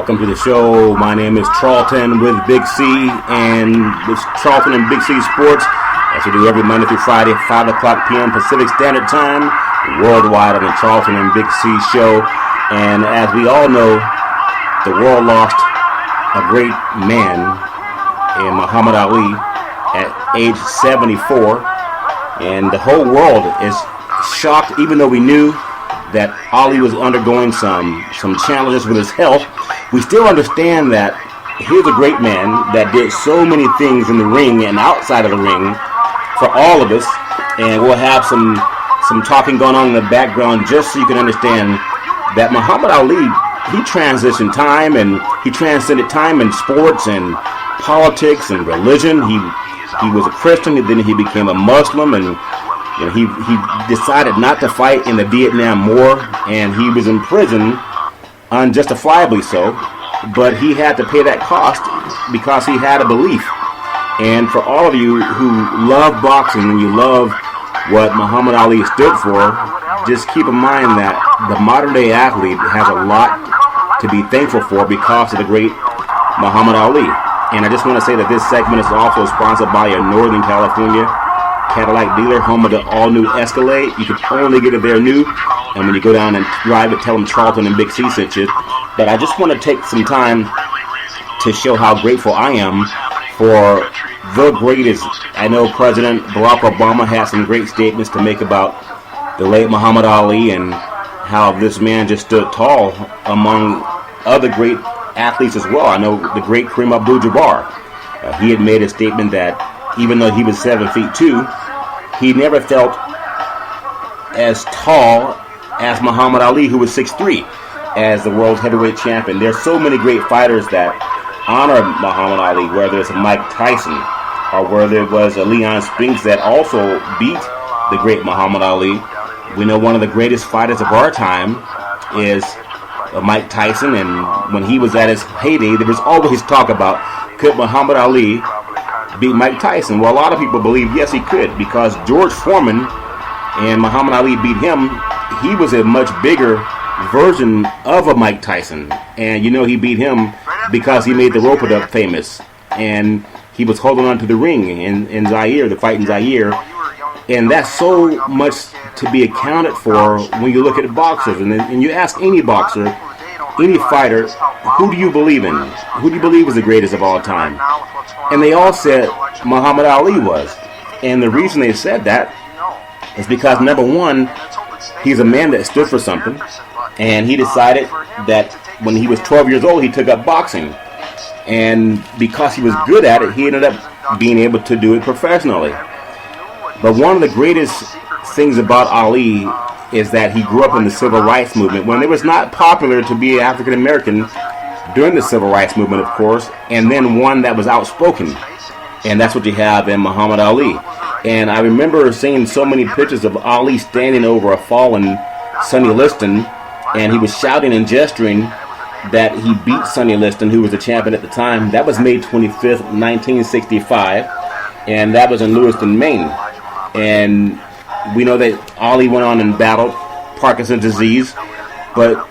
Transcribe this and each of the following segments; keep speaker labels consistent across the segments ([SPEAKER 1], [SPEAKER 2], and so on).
[SPEAKER 1] Welcome to the show. My name is Charlton with Big C, and it's Charlton and Big C Sports, as we do every Monday through Friday, 5 o'clock p.m. Pacific Standard Time, worldwide on the Charlton and Big C show. And as we all know, the world lost a great man in Muhammad Ali at age 74, and the whole world is shocked, even though we knew that Ali was undergoing some challenges with his health. We still understand that here's a great man that did so many things in the ring and outside of the ring for all of us, and we'll have some talking going on in the background just so you can understand that Muhammad Ali, he transitioned time, and he transcended time in sports and politics and religion. He was a Christian, and then he became a Muslim, and he decided not to fight in the Vietnam War, and he was in prison, unjustifiably so, but he had to pay that cost because he had a belief. And for all of you who love boxing and you love what Muhammad Ali stood for, just keep in mind that the modern day athlete has a lot to be thankful for because of the great Muhammad Ali. And I just want to say that this segment is also sponsored by your Northern California Cadillac dealer, home of the all-new Escalade. You can only get it there new, and when you go down and drive it, tell them Charlton and Big C sent you. But I just want to take some time to show how grateful I am for the greatest. I know President Barack Obama had some great statements to make about the late Muhammad Ali and how this man just stood tall among other great athletes as well. I know the great Kareem Abdul-Jabbar. He had made a statement that even though he was 7'2", he never felt as tall as Muhammad Ali, who was 6'3", as the world's heavyweight champion. There's so many great fighters that honor Muhammad Ali, whether it's a Mike Tyson or whether it was a Leon Spinks that also beat the great Muhammad Ali. We know one of the greatest fighters of our time is Mike Tyson, and when he was at his heyday, there was always talk about, could Muhammad Ali beat Mike Tyson? Well, a lot of people believe yes, he could, because George Foreman and Muhammad Ali beat him. He was a much bigger version of a Mike Tyson, and he beat him because he made the rope-a-dope famous, and he was holding on to the ring in Zaire, the fight in Zaire, and that's so much to be accounted for when you look at boxers, and you ask any boxer, any fighter, who do you believe in? Who do you believe is the greatest of all time? And they all said Muhammad Ali was. And the reason they said that is because, number one, he's a man that stood for something, and he decided that when he was 12 years old, he took up boxing. And because he was good at it, he ended up being able to do it professionally. But one of the greatest things about Ali is that he grew up in the civil rights movement when it was not popular to be African American during the civil rights movement, of course, and then one that was outspoken. And that's what you have in Muhammad Ali. And I remember seeing so many pictures of Ali standing over a fallen Sonny Liston, and he was shouting and gesturing that he beat Sonny Liston, who was the champion at the time. That was May 25th, 1965, and that was in Lewiston, Maine. And we know that Ali went on and battled Parkinson's disease, but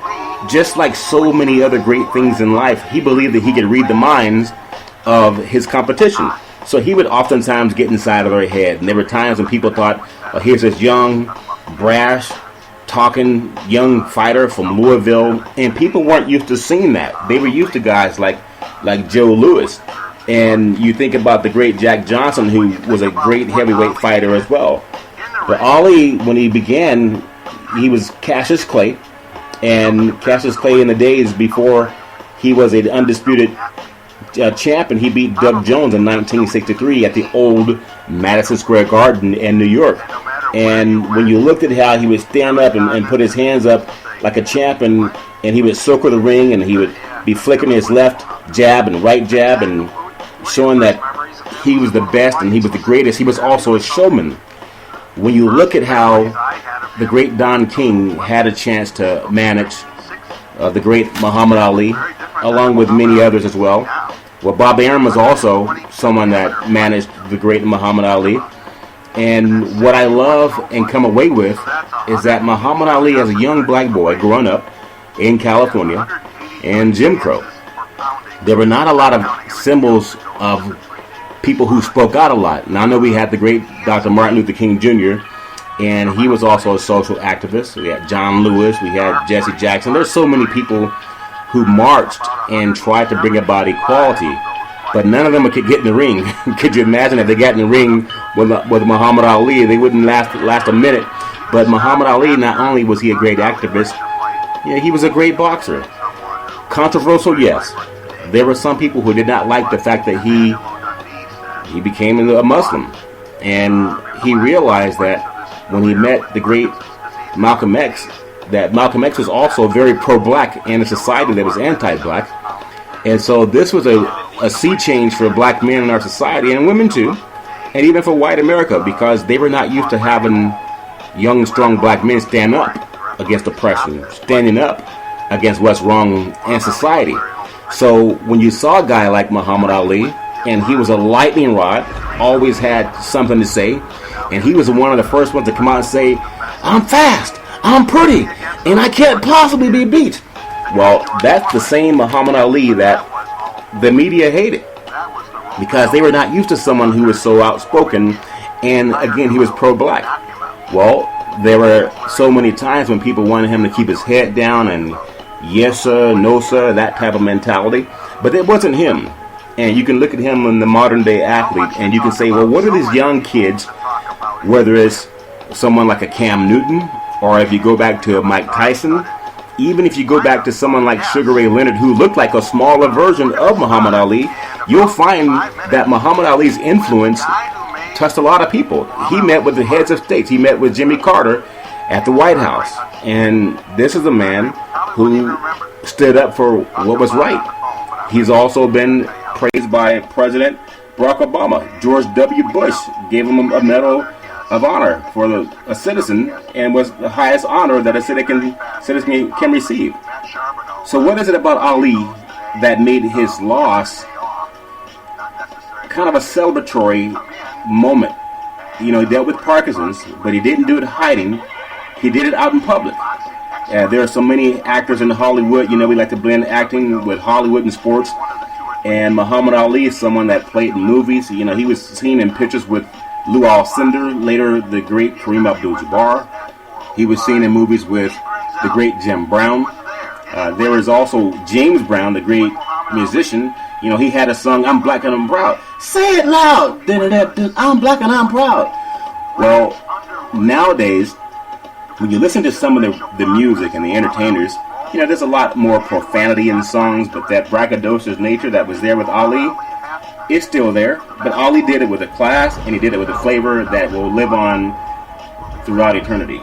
[SPEAKER 1] just like so many other great things in life, he believed that he could read the minds of his competition. So he would oftentimes get inside of their head, and there were times when people thought, oh, here's this young, brash, talking young fighter from Louisville, and people weren't used to seeing that. They were used to guys like Joe Louis. And you think about the great Jack Johnson, who was a great heavyweight fighter as well. But Ali, when he began, he was Cassius Clay. And Cassius Clay, in the days before he was an undisputed champion, he beat Doug Jones in 1963 at the old Madison Square Garden in New York. And when you looked at how he would stand up and put his hands up like a champion, and he would circle the ring, and he would be flicking his left jab and right jab and showing that he was the best and he was the greatest, he was also a showman. When you look at how the great Don King had a chance to manage the great Muhammad Ali, along with many others as well. Well, Bob Arum was also someone that managed the great Muhammad Ali. And what I love and come away with is that Muhammad Ali, as a young black boy growing up in California and Jim Crow, there were not a lot of symbols of people who spoke out a lot. Now, I know we had the great Dr. Martin Luther King Jr., and he was also a social activist. We had John Lewis, we had Jesse Jackson. There's so many people who marched and tried to bring about equality, but none of them could get in the ring. Could you imagine if they got in the ring with Muhammad Ali? They wouldn't last a minute. But Muhammad Ali, not only was he a great activist, he was a great boxer. Controversial, yes. There were some people who did not like the fact that he became a Muslim, and he realized that when he met the great Malcolm X, that Malcolm X was also very pro-black in a society that was anti-black. And so this was a sea change for black men in our society, and women too, and even for white America, because they were not used to having young, strong black men stand up against oppression, standing up against what's wrong in society. So when you saw a guy like Muhammad Ali, and he was a lightning rod, always had something to say, and he was one of the first ones to come out and say, "I'm fast, I'm pretty, and I can't possibly be beat." Well, that's the same Muhammad Ali that the media hated, because they were not used to someone who was so outspoken, and again, he was pro-black. Well, there were so many times when people wanted him to keep his head down and yes sir, no sir, that type of mentality, but it wasn't him. And you can look at him in the modern day athlete, and you can say, well, what are these young kids, whether it's someone like a Cam Newton, or if you go back to Mike Tyson, even if you go back to someone like Sugar Ray Leonard, who looked like a smaller version of Muhammad Ali, you'll find that Muhammad Ali's influence touched a lot of people. He met with the heads of states. He met with Jimmy Carter at the White House. And this is a man who stood up for what was right. He's also been praised by President Barack Obama. George W. Bush gave him a Medal of Honor for a citizen, and was the highest honor that a citizen can receive. So what is it about Ali that made his loss kind of a celebratory moment? He dealt with Parkinson's, but he didn't do it hiding. He did it out in public. There are so many actors in Hollywood. We like to blend acting with Hollywood and sports. And Muhammad Ali is someone that played in movies. He was seen in pictures with Lou Alcindor, later the great Kareem Abdul-Jabbar. He was seen in movies with the great Jim Brown. There was also James Brown, the great musician. He had a song, "I'm Black and I'm Proud." Say it loud! I'm black and I'm proud. Well, nowadays, when you listen to some of the music and the entertainers, there's a lot more profanity in the songs, but that braggadocious nature that was there with Ali is still there. But Ali did it with a class, and he did it with a flavor that will live on throughout eternity.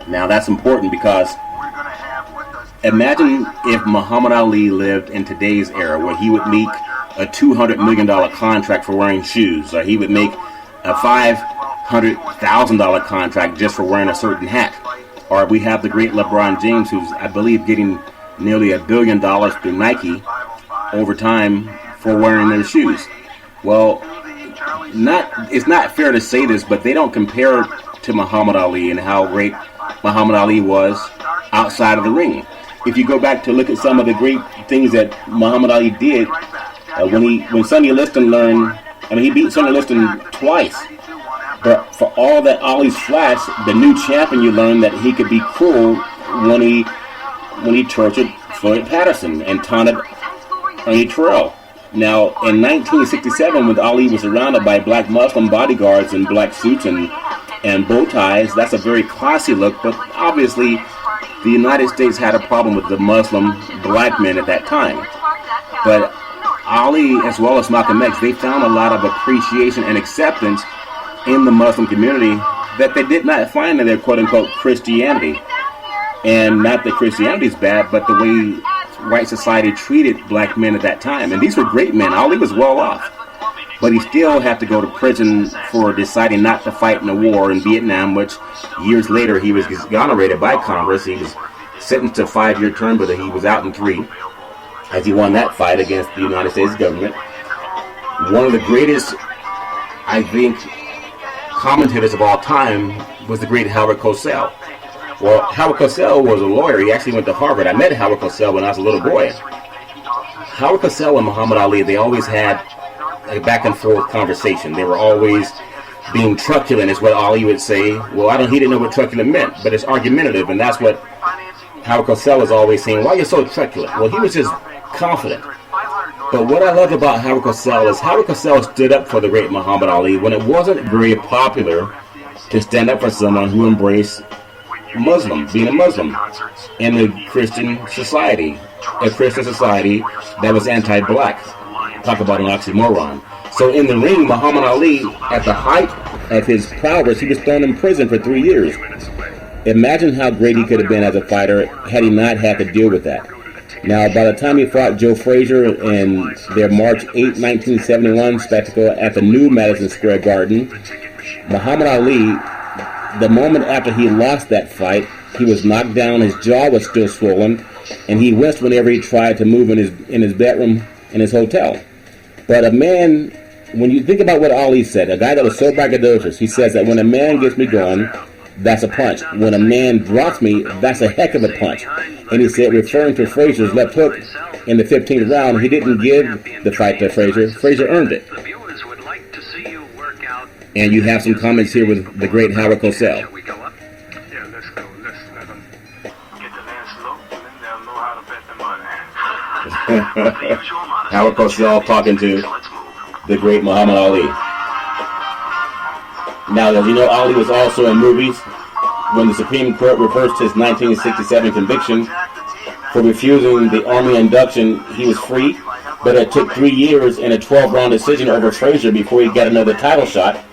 [SPEAKER 1] Now, that's important, because imagine if Muhammad Ali lived in today's era, where he would make a $200 million contract for wearing shoes, or he would make a $500,000 contract just for wearing a certain hat. Or we have the great LeBron James, who's, I believe, getting nearly $1 billion through Nike over time for wearing their shoes. Well, it's not fair to say this, but they don't compare to Muhammad Ali and how great Muhammad Ali was outside of the ring. If you go back to look at some of the great things that Muhammad Ali did, when Sonny Liston he beat Sonny Liston twice. But for all that Ali's flash, the new champion, you learn that he could be cruel when he tortured Floyd Patterson and taunted Ernie Terrell. Now, in 1967, when Ali was surrounded by black Muslim bodyguards in black suits and bow ties, that's a very classy look, but obviously the United States had a problem with the Muslim black men at that time. But Ali, as well as Malcolm X, they found a lot of appreciation and acceptance in the Muslim community that they did not find in their quote-unquote Christianity. And not that Christianity is bad, but the way white society treated black men at that time. And these were great men. Ali was well off. But he still had to go to prison for deciding not to fight in the war in Vietnam, which years later he was exonerated by Congress. He was sentenced to a 5-year term, but he was out in 3 as he won that fight against the United States government. One of the greatest, I think, commentators of all time was the great Howard Cosell. Well, Howard Cosell was a lawyer. He actually went to Harvard. I met Howard Cosell when I was a little boy. Howard Cosell and Muhammad Ali, they always had a back and forth conversation. They were always being truculent, is what Ali would say. Well, he didn't know what truculent meant, but it's argumentative, and that's what Howard Cosell was always saying. Why are you so truculent? Well, he was just confident. But what I love about Howard Cosell is Howard Cosell stood up for the great Muhammad Ali when it wasn't very popular to stand up for someone who embraced being a Muslim in a Christian society that was anti-black. Talk about an oxymoron. So in the ring, Muhammad Ali, at the height of his prowess, he was thrown in prison for 3 years. Imagine how great he could have been as a fighter had he not had to deal with that. Now, by the time he fought Joe Frazier in their March 8, 1971 spectacle at the new Madison Square Garden, Muhammad Ali, the moment after he lost that fight, he was knocked down, his jaw was still swollen, and he winced whenever he tried to move in his bedroom in his hotel. But a man, when you think about what Ali said, a guy that was so braggadocious, he says that when a man gets me going, that's a punch. When a man drops me, that's a heck of a punch. And he said, referring to Frazier's left hook in the 15th round, he didn't give the fight to Frazier. Frazier earned it. And you have some comments here with the great Howard Cosell. Howard Cosell talking to the great Muhammad Ali. Now, as you know, Ali was also in movies. When the Supreme Court reversed his 1967 conviction for refusing the Army induction, he was free, but it took 3 years and a 12-round decision over Frazier before he got another title shot.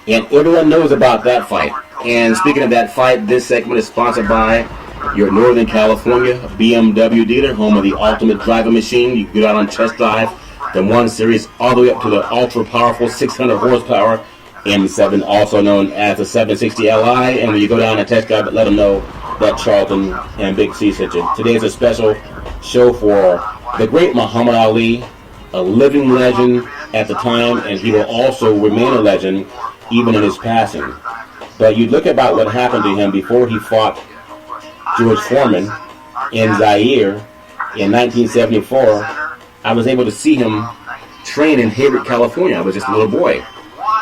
[SPEAKER 1] And everyone knows about that fight. And speaking of that fight, this segment is sponsored by your Northern California BMW dealer, home of the ultimate driving machine. You can get out on test drive the 1 Series all the way up to the ultra-powerful 600 horsepower M7, also known as the 760 Li. And when you go down and test drive it, let them know that Charlton and Big C sent you. Today is a special show for the great Muhammad Ali, a living legend at the time, and he will also remain a legend even in his passing. But you look about what happened to him before he fought George Foreman in Zaire in 1974. I was able to see him train in Hayward, California. I was just a little boy.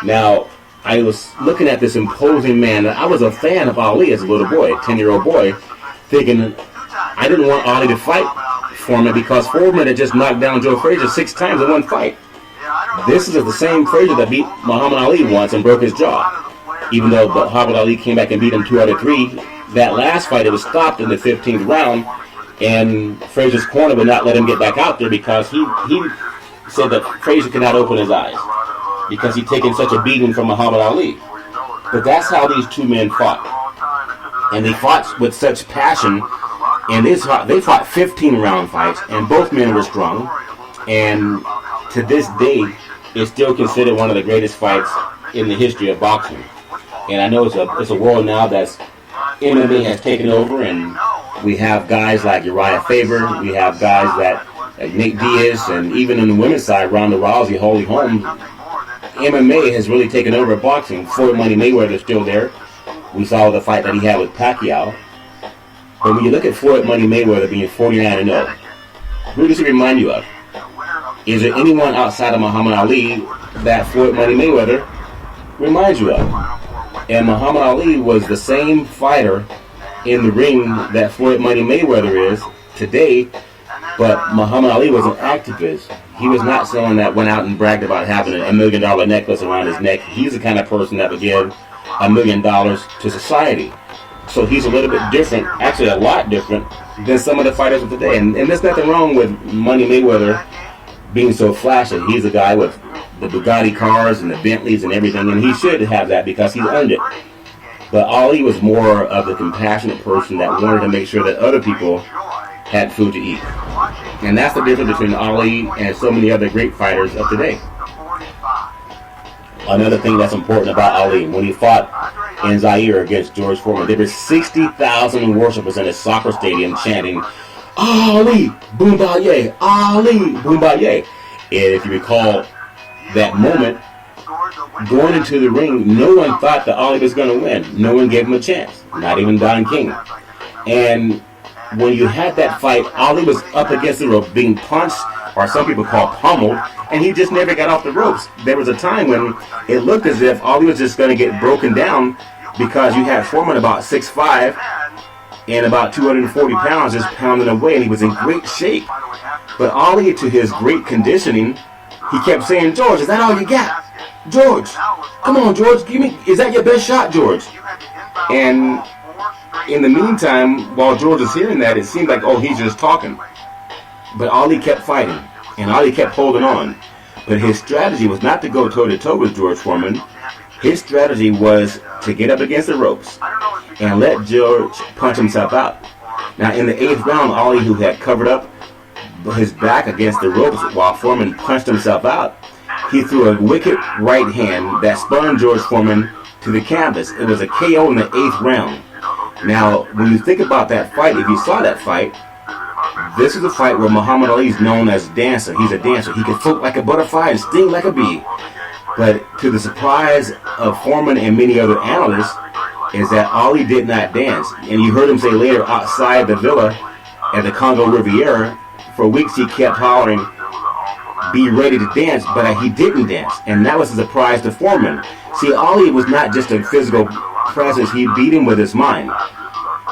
[SPEAKER 1] Now, I was looking at this imposing man. I was a fan of Ali as a little boy, 10-year-old boy, thinking I didn't want Ali to fight Foreman because Foreman had just knocked down Joe Frazier 6 times in one fight. This is the same Frazier that beat Muhammad Ali once and broke his jaw. Even though Muhammad Ali came back and beat him 2 out of 3, that last fight, it was stopped in the 15th round, and Frazier's corner would not let him get back out there because he said that Frazier could not open his eyes because he'd taken such a beating from Muhammad Ali. But that's how these two men fought. And they fought with such passion, and they fought 15-round fights, and both men were strong. And to this day, it's still considered one of the greatest fights in the history of boxing. And I know it's a world now that's MMA has taken over, and we have guys like Uriah Faber, we have guys like Nate Diaz, and even on the women's side, Ronda Rousey, Holly Holm. MMA has really taken over boxing. Floyd Money Mayweather is still there. We saw the fight that he had with Pacquiao. But when you look at Floyd Money Mayweather being 49-0, who does he remind you of? Is there anyone outside of Muhammad Ali that Floyd Money Mayweather reminds you of? And Muhammad Ali was the same fighter in the ring that Floyd Money Mayweather is today, but Muhammad Ali was an activist. He was not someone that went out and bragged about having a $1 million necklace around his neck. He's the kind of person that would give $1 million to society. So he's a little bit different, actually a lot different, than some of the fighters of today. And there's nothing wrong with Money Mayweather being so flashy. He's a guy with the Bugatti cars and the Bentleys and everything, and he should have that because he's earned it. But Ali was more of the compassionate person that wanted to make sure that other people had food to eat. And that's the difference between Ali and so many other great fighters of today. Another thing that's important about Ali, when he fought in Zaire against George Foreman, there were 60,000 worshipers in a soccer stadium chanting, Ali, Boombaye, Ali, Boombaye. And if you recall that moment, going into the ring, no one thought that Ali was going to win. No one gave him a chance, not even Don King. And when you had that fight, Ali was up against the rope, being punched or some people call pummeled, and he just never got off the ropes. There was a time when it looked as if Ali was just going to get broken down because you had Foreman about 6'5", and about 240 pounds just pounding away, and he was in great shape. But Ali, to his great conditioning, he kept saying, "George, is that all you got? George, come on, George, give me, is that your best shot, George?" And in the meantime, while George was hearing that, it seemed like, oh, he's just talking. But Ali kept fighting, and Ali kept holding on. But his strategy was not to go toe-to-toe with George Foreman. His strategy was to get up against the ropes and let George punch himself out. Now, in the 8th round, Ali, who had covered up his back against the ropes while Foreman punched himself out, he threw a wicked right hand that spun George Foreman to the canvas. It was a KO in the 8th round. Now, when you think about that fight, if you saw that fight, this is a fight where Muhammad Ali is known as a dancer. He's a dancer. He can float like a butterfly and sting like a bee. But to the surprise of Foreman and many other analysts, is that Ali did not dance. And you heard him say later outside the villa at the Congo Riviera, for weeks he kept hollering, "Be ready to dance," but he didn't dance. And that was a surprise to Foreman. See, Ali was not just a physical presence, he beat him with his mind.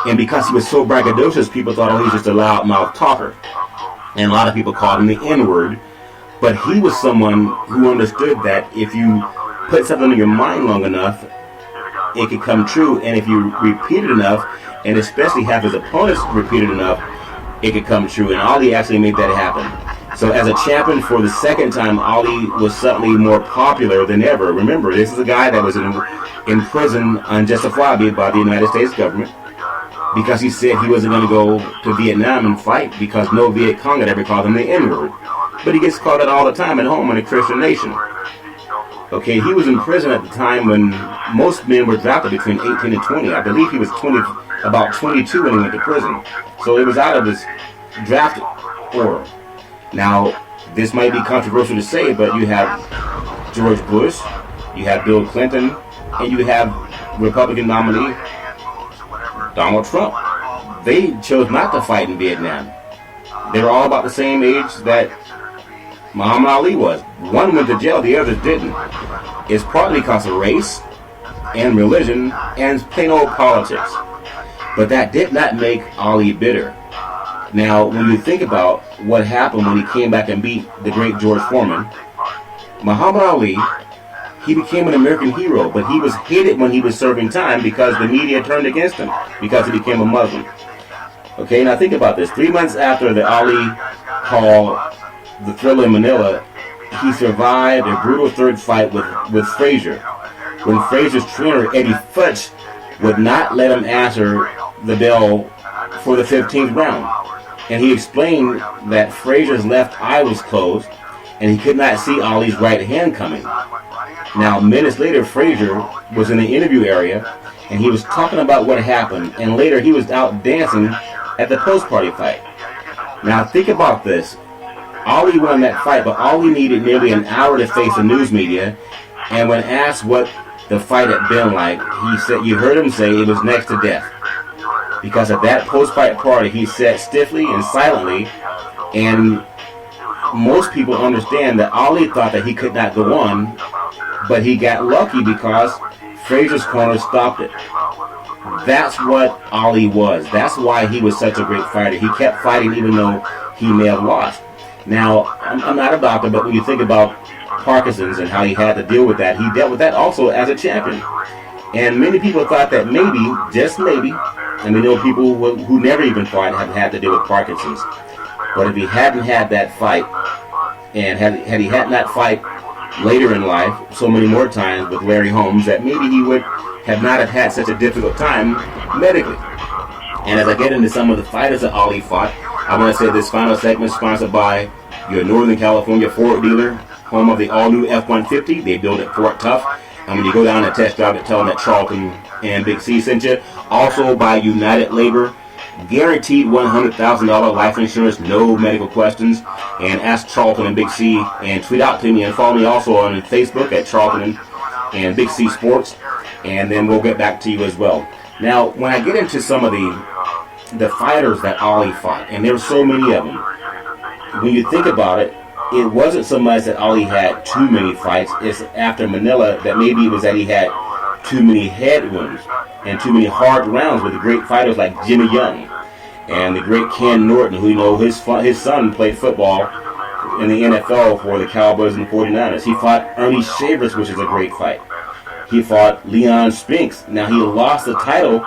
[SPEAKER 1] And because he was so braggadocious, people thought, oh, he's just a loudmouth talker. And a lot of people called him the N-word. But he was someone who understood that if you put something in your mind long enough, it could come true. And if you repeat it enough, and especially have his opponents repeat it enough, it could come true. And Ali actually made that happen. So as a champion for the second time, Ali was suddenly more popular than ever. Remember, this is a guy that was in prison unjustifiably by the United States government because he said he wasn't going to go to Vietnam and fight because no Viet Cong had ever called him the N-word. But he gets called it all the time at home in a Christian nation. Okay, he was in prison at the time when most men were drafted between 18 and 20. I believe he was about 22 when he went to prison. So it was out of his draft order. Now, this might be controversial to say, but you have George Bush, you have Bill Clinton, and you have Republican nominee Donald Trump. They chose not to fight in Vietnam. They were all about the same age that Muhammad Ali was. One went to jail, the others didn't. It's partly because of race and religion and plain old politics. But that did not make Ali bitter. Now, when you think about what happened when he came back and beat the great George Foreman, Muhammad Ali, he became an American hero, but he was hated when he was serving time because the media turned against him because he became a Muslim. Okay, now think about this. 3 months after the Ali call, the Thriller in Manila, he survived a brutal third fight with Frazier. When Frazier's trainer, Eddie Futch, would not let him answer the bell for the 15th round. And he explained that Frazier's left eye was closed and he could not see Ali's right hand coming. Now, minutes later, Frazier was in the interview area and he was talking about what happened, and later he was out dancing at the post-party fight. Now, think about this. Ali won that fight, but Ali needed nearly an hour to face the news media, and when asked what the fight had been like, he said, you heard him say it was next to death. Because at that post-fight party, he sat stiffly and silently, and most people understand that Ali thought that he could not go on, but he got lucky because Frazier's corner stopped it. That's what Ali was. That's why he was such a great fighter. He kept fighting even though he may have lost. Now, I'm not a doctor, but when you think about Parkinson's and how he had to deal with that, he dealt with that also as a champion. And many people thought that maybe, just maybe, and we know people who never even fought have had to deal with Parkinson's. But if he hadn't had that fight, and had he had not fight later in life so many more times with Larry Holmes, that maybe he would have not have had such a difficult time medically. And as I get into some of the fighters that Ali fought, I want to say this final segment is sponsored by your Northern California Ford dealer, home of the all-new F-150. They build at Fort Tough. And when you go down and test drive it, tell them that Charlton and Big C sent you. Also by United Labor, guaranteed $100,000 life insurance, no medical questions. And ask Charlton and Big C, and tweet out to me and follow me also on Facebook at Charlton and Big C Sports. And then we'll get back to you as well. Now, when I get into some of the fighters that Ali fought, and there were so many of them, when you think about it, it wasn't so much that Ali had too many fights. It's after Manila that maybe it was that he had too many head wounds and too many hard rounds with the great fighters like Jimmy Young and the great Ken Norton, who, you know, his son played football in the NFL for the Cowboys and 49ers. He fought Ernie Shavers, which is a great fight. He fought Leon Spinks. Now, he lost the title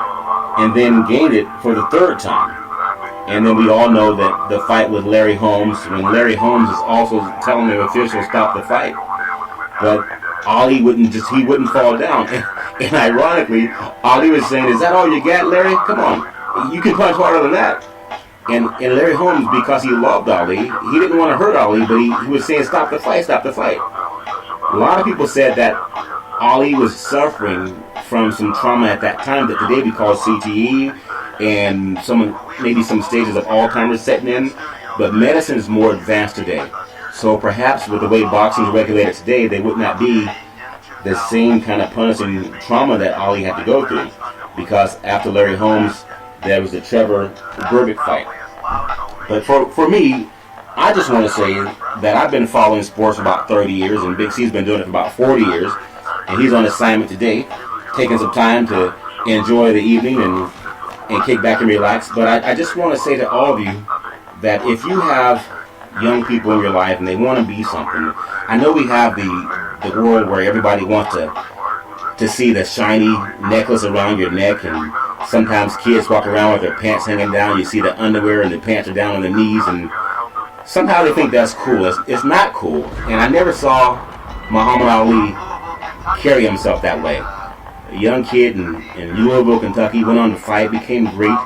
[SPEAKER 1] and then gained it for the third time. And then we all know that the fight with Larry Holmes, when Larry Holmes is also telling the officials stop the fight. But Ali wouldn't fall down. And ironically, Ali was saying, "Is that all you got, Larry? Come on. You can punch harder than that." And Larry Holmes, because he loved Ali, he didn't want to hurt Ali, but he was saying, "Stop the fight, stop the fight." A lot of people said that Ali was suffering from some trauma at that time that today we call CTE, and maybe some stages of Alzheimer's setting in, but medicine is more advanced today. So perhaps with the way boxing is regulated today, there would not be the same kind of punishing trauma that Ali had to go through. Because after Larry Holmes, there was the Trevor Berbick fight. But for me, I just want to say that I've been following sports for about 30 years, and Big C's been doing it for about 40 years, and he's on assignment today, taking some time to enjoy the evening and kick back and relax. But I just want to say to all of you that if you have young people in your life and they want to be something, I know we have the world where everybody wants to see the shiny necklace around your neck, and sometimes kids walk around with their pants hanging down. You see the underwear and the pants are down on the knees, and somehow they think that's cool. It's not cool. And I never saw Muhammad Ali carry himself that way. A young kid in Louisville, Kentucky, went on to fight, became great.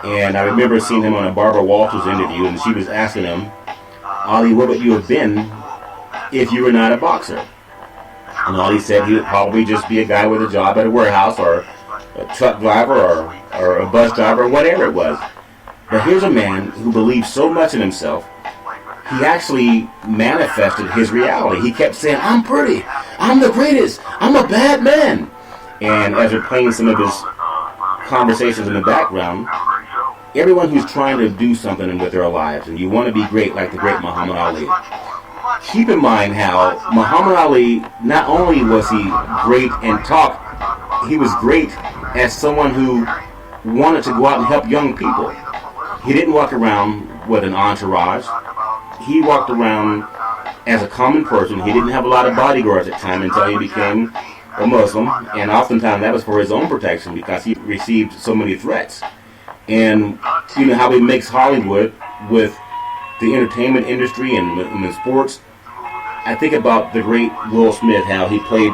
[SPEAKER 1] And I remember seeing him on a Barbara Walters interview, and she was asking him, "Ali, what would you have been if you were not a boxer?" And Ali said he would probably just be a guy with a job at a warehouse, or a truck driver, or a bus driver, or whatever it was. But here's a man who believed so much in himself, he actually manifested his reality. He kept saying, "I'm pretty, I'm the greatest, I'm a bad man." And as we're playing some of his conversations in the background, everyone who's trying to do something with their lives, and you want to be great like the great Muhammad Ali, keep in mind how Muhammad Ali, not only was he great in talk, he was great as someone who wanted to go out and help young people. He didn't walk around with an entourage. He walked around as a common person. He didn't have a lot of bodyguards at the time until he became a Muslim, and oftentimes that was for his own protection because he received so many threats. And you know how he mixed Hollywood with the entertainment industry and sports. I think about the great Will Smith, how he played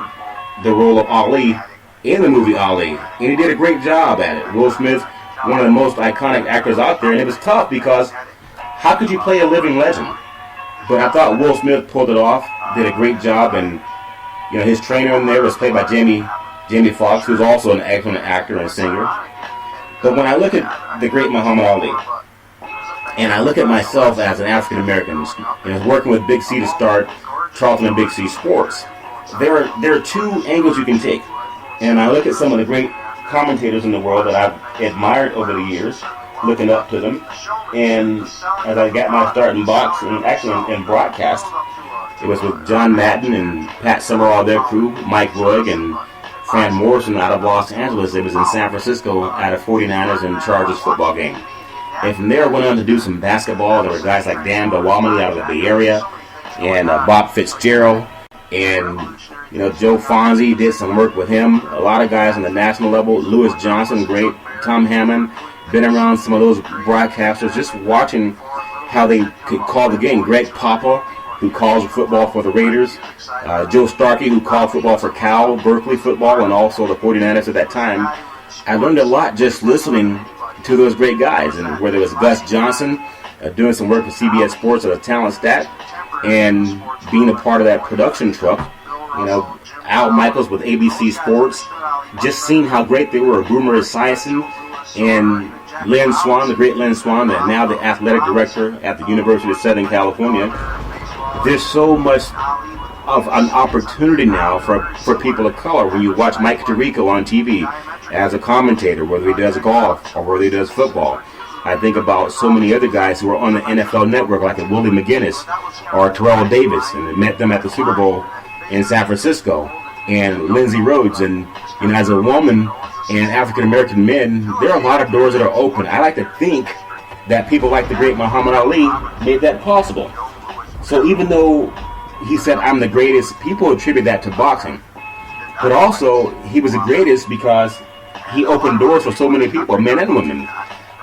[SPEAKER 1] the role of Ali in the movie Ali, and he did a great job at it. Will Smith, one of the most iconic actors out there, and it was tough because how could you play a living legend? But I thought Will Smith pulled it off, did a great job, and you know his trainer in there was played by Jamie Foxx, who's also an excellent actor and singer. But when I look at the great Muhammad Ali, and I look at myself as an African American, you know, working with Big C to start Charlton and Big C Sports, there are two angles you can take. And I look at some of the great commentators in the world that I've admired over the years, looking up to them. And as I got my start in boxing, actually in broadcast, it was with John Madden and Pat Summerall, their crew, Mike Roig and Fran Morrison out of Los Angeles. It was in San Francisco at a 49ers and Chargers football game. And from there, I went on to do some basketball. There were guys like Dan Bawamali out of the Bay Area, and Bob Fitzgerald, and you know Joe Fonzie did some work with him. A lot of guys on the national level. Lewis Johnson, great. Tom Hammond, been around some of those broadcasters, just watching how they could call the game. Greg Papa, who calls football for the Raiders. Joe Starkey, who called football for Cal, Berkeley football, and also the 49ers at that time. I learned a lot just listening to those great guys, and whether it was Gus Johnson doing some work with CBS Sports as a talent stat, and being a part of that production truck, you know, Al Michaels with ABC Sports, just seeing how great they were. Boomer Esiason and Lynn Swan, the great Lynn Swan, and now the athletic director at the University of Southern California. There's so much of an opportunity now for people of color. When you watch Mike Tirico on TV as a commentator, whether he does golf or whether he does football, I think about so many other guys who are on the NFL Network, like a Willie McGinnis or Terrell Davis, and I met them at the Super Bowl in San Francisco, and Lindsey Rhodes. And as a woman and African American men, there are a lot of doors that are open. I like to think that people like the great Muhammad Ali made that possible. So even though he said, "I'm the greatest," people attribute that to boxing. But also, he was the greatest because he opened doors for so many people, men and women.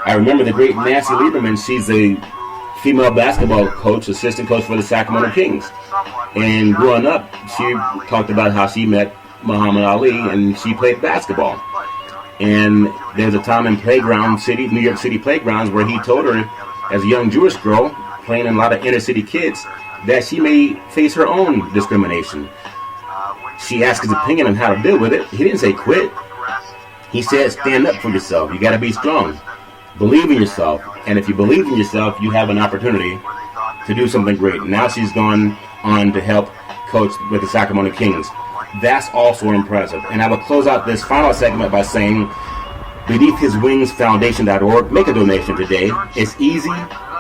[SPEAKER 1] I remember the great Nancy Lieberman. She's a female basketball coach, assistant coach for the Sacramento Kings. And growing up, she talked about how she met Muhammad Ali and she played basketball. And there's a time in New York City playgrounds, where he told her, as a young Jewish girl playing in a lot of inner city kids, that she may face her own discrimination. She asked his opinion on how to deal with it. He didn't say quit. He said, stand up for yourself. You got to be strong. Believe in yourself. And if you believe in yourself, you have an opportunity to do something great. Now she's gone on to help coach with the Sacramento Kings. That's also impressive. And I will close out this final segment by saying, BeneathHisWingsFoundation.org. Make a donation today. It's easy,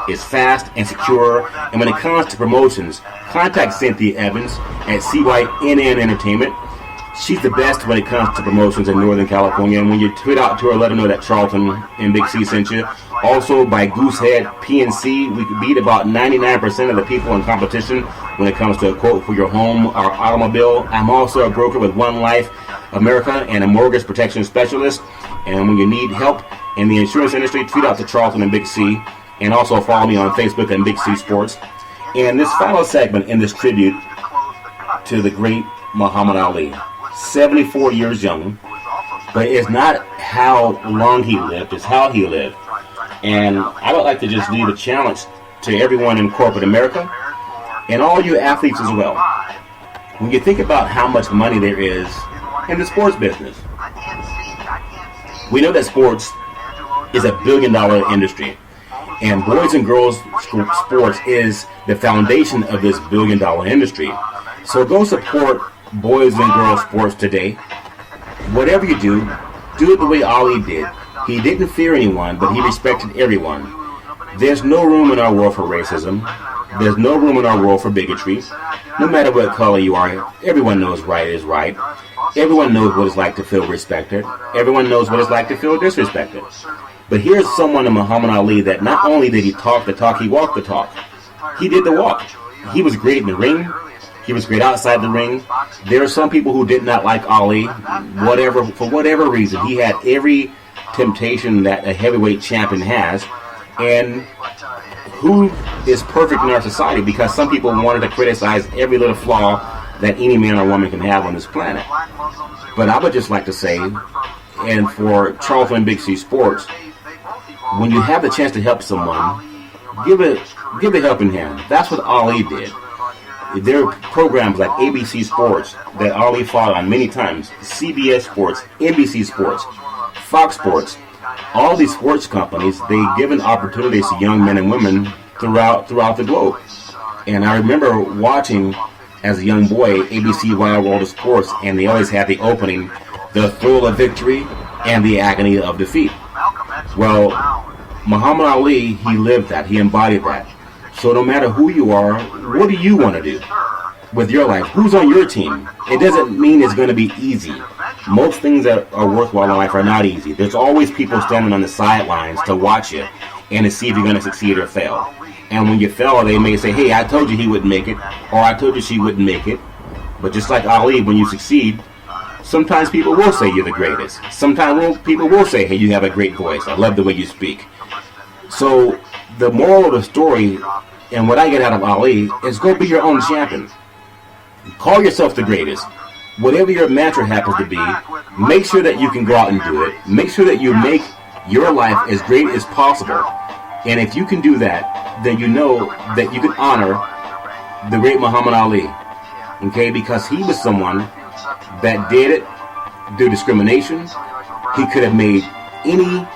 [SPEAKER 1] it's fast and secure. And when it comes to promotions, contact Cynthia Evans at CYNN Entertainment. She's the best when it comes to promotions in Northern California. And when you tweet out to her, let her know that Charlton and Big C sent you. Also, by Goosehead PNC, we beat about 99% of the people in competition when it comes to a quote for your home or automobile. I'm also a broker with One Life America and a mortgage protection specialist. And when you need help in the insurance industry, tweet out to Charlton and Big C. And also follow me on Facebook and Big C Sports. And this final segment in this tribute to the great Muhammad Ali, 74 years young, but it's not how long he lived, it's how he lived. And I would like to just leave a challenge to everyone in corporate America and all you athletes as well. When you think about how much money there is in the sports business, we know that sports is a billion-dollar industry, and boys and girls sports is the foundation of this billion-dollar industry. So go support boys and girls sports today. Whatever you do it the way Ali did. He didn't fear anyone, but he respected everyone. There's no room in our world for racism. There's no room in our world for bigotry. No matter what color you are, everyone knows right is right. Everyone knows what it's like to feel respected. Everyone knows what it's like to feel disrespected. But here's someone in Muhammad Ali that not only did he talk the talk, he walked the talk. He did the walk. He was great in the ring. He was great outside the ring. There are some people who did not like Ali, for whatever reason. He had every temptation that a heavyweight champion has. And who is perfect in our society? Because some people wanted to criticize every little flaw that any man or woman can have on this planet. But I would just like to say, and for Charlton and Big C Sports, when you have the chance to help someone, give a helping hand. That's what Ali did. There are programs like ABC Sports that Ali fought on many times, CBS Sports, NBC Sports, Fox Sports. All these sports companies, they given opportunities to young men and women throughout the globe. And I remember watching, as a young boy, ABC Wild World of Sports, and they always had the opening, the thrill of victory and the agony of defeat. Well, Muhammad Ali, he lived that. He embodied that. So no matter who you are, what do you want to do with your life? Who's on your team? It doesn't mean it's going to be easy. Most things that are worthwhile in life are not easy. There's always people standing on the sidelines to watch you and to see if you're going to succeed or fail. And when you fail, they may say, hey, I told you he wouldn't make it, or I told you she wouldn't make it. But just like Ali, when you succeed, sometimes people will say you're the greatest. Sometimes people will say, hey, you have a great voice. I love the way you speak. So the moral of the story, and what I get out of Ali, is go be your own champion. Call yourself the greatest. Whatever your mantra happens to be, make sure that you can go out and do it. Make sure that you make your life as great as possible. And if you can do that, then you know that you can honor the great Muhammad Ali. Okay? Because he was someone that did it through discrimination. He could have made any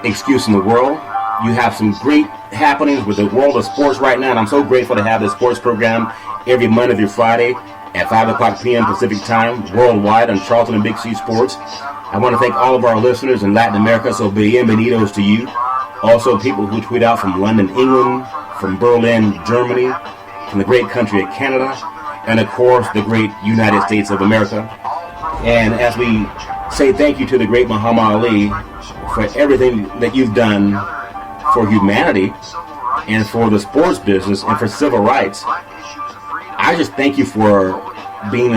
[SPEAKER 1] excuse in the world. You have some great happenings with the world of sports right now, and I'm so grateful to have this sports program every Monday through Friday at 5 o'clock p.m. Pacific Time, worldwide on Charlton and Big C Sports. I want to thank all of our listeners in Latin America, so bienvenidos to you. Also, people who tweet out from London, England, from Berlin, Germany, from the great country of Canada, and of course, the great United States of America. And as we say thank you to the great Muhammad Ali for everything that you've done for humanity and for the sports business and for civil rights, I just thank you for being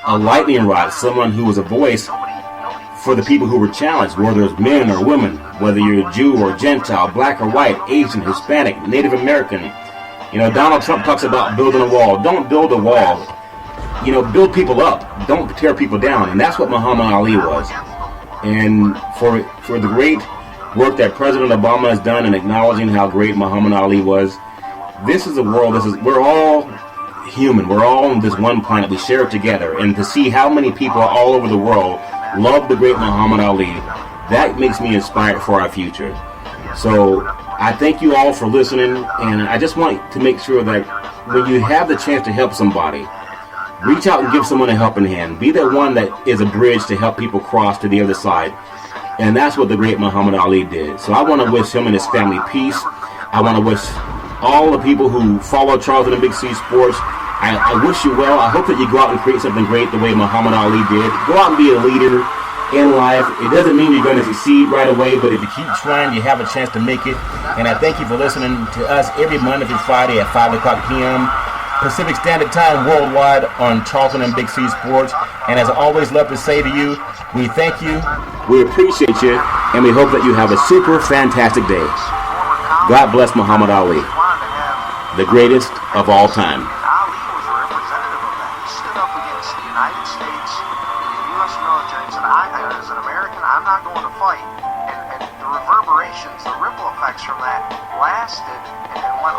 [SPEAKER 1] a lightning rod, someone who was a voice for the people who were challenged, whether it's men or women, whether you're a Jew or Gentile, black or white, Asian, Hispanic, Native American. You know, Donald Trump talks about building a wall. Don't build a wall. You know, build people up. Don't tear people down. And that's what Muhammad Ali was. And for the great work that President Obama has done in acknowledging how great Muhammad Ali was, this is a world, we're all human. We're all on this one planet. We share it together. And to see how many people all over the world love the great Muhammad Ali, that makes me inspired for our future. So I thank you all for listening, and I just want to make sure that when you have the chance to help somebody, reach out and give someone a helping hand. Be that one that is a bridge to help people cross to the other side. And that's what the great Muhammad Ali did. So I want to wish him and his family peace. I want to wish all the people who follow Charlton and Big C Sports, I wish you well. I hope that you go out and create something great the way Muhammad Ali did. Go out and be a leader in life. It doesn't mean you're going to succeed right away, but if you keep trying, you have a chance to make it. And I thank you for listening to us every Monday through Friday at 5 o'clock p.m. Pacific Standard Time worldwide on Charlton and Big C Sports. And as I always love to say to you, we thank you, we appreciate you, and we hope that you have a super fantastic day. God bless Muhammad Ali, the greatest of all time.
[SPEAKER 2] United States, the U.S. military said, as an American, I'm not going to fight. And the reverberations, the ripple effects from that lasted and went